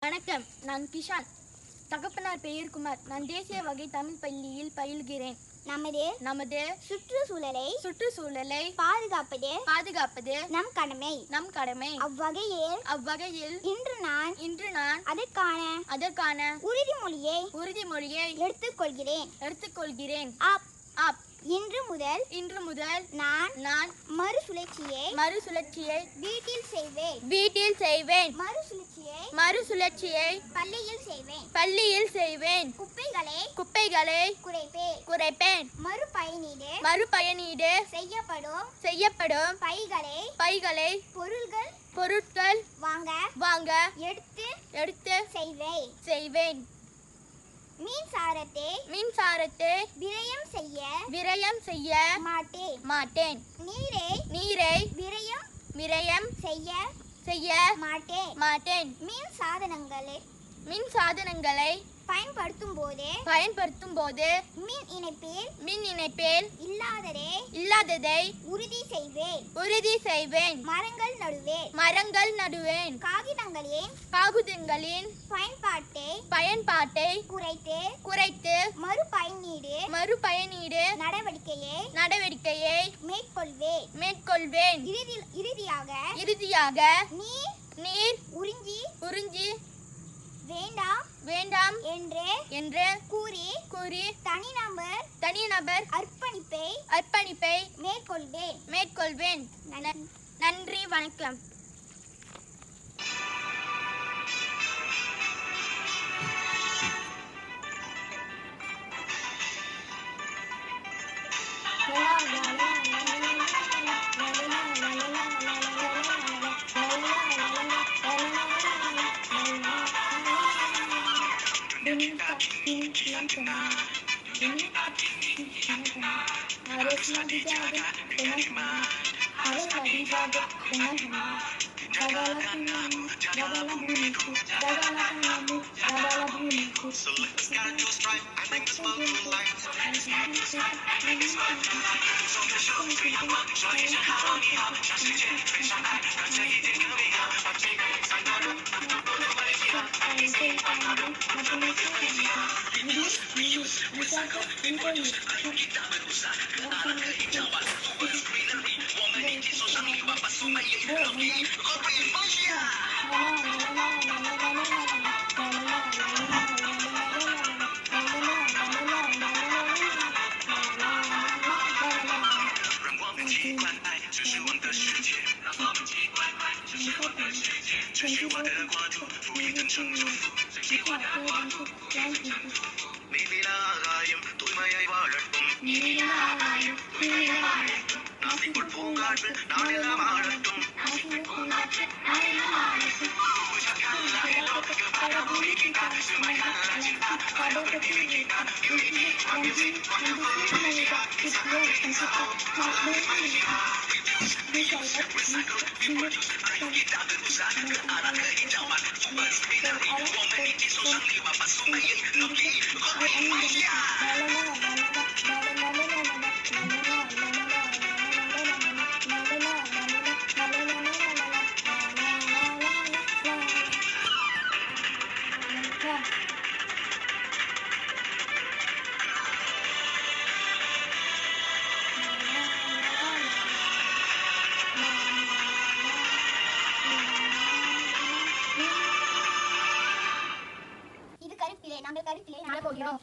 வணக்கம், நான் கிஷான். தகப்பனார் பெயர் குமார். நான் தேசிய வகை தமிழ் பள்ளியில் பயில்கிறேன். நமது சுற்றுச்சூழலை பாதுகாப்பது நம் கடமை. அவ்வகையில் இன்று நான் அதற்கான உறுதிமொழியை எடுத்துக்கொள்கிறேன். இன்று முதல் நான் மறுசுழற்சியை வீட்டில் செய்வேன். மறுசுழற்சியை பள்ளியில் செய்வேன். குப்பைகளை குறைப்பேன். மறுபயனீடு செய்யப்படும் பைகளை பொருட்கள் வாங்க எடுத்து செய்வேன். மின்சாரத்தை விரயம் செய்ய மாட்டேன். நீரை விரயம் செய்ய மாட்டேன். மின் சாதனங்களை பயன்படுத்தும் போது மின் இணைப்பில் இல்லாததை உறுதி செய்வேன். மரங்கள் நடுவேன். காகிதங்களின் பயன்பாட்டை குறைத்து மறுபயனீடு நடவடிக்கையை மேற்கொள்வேன். இறுதியாக நீர் உறிஞ்சி வேண்டாம் என்று கூறி தனிநபர் அர்ப்பணிப்பை மேற்கொள்வேன். நன்றி, வணக்கம். So let the sky do a strike, I bring the smoke to light. நாங்கள் கருத்திலே போகிறோம்.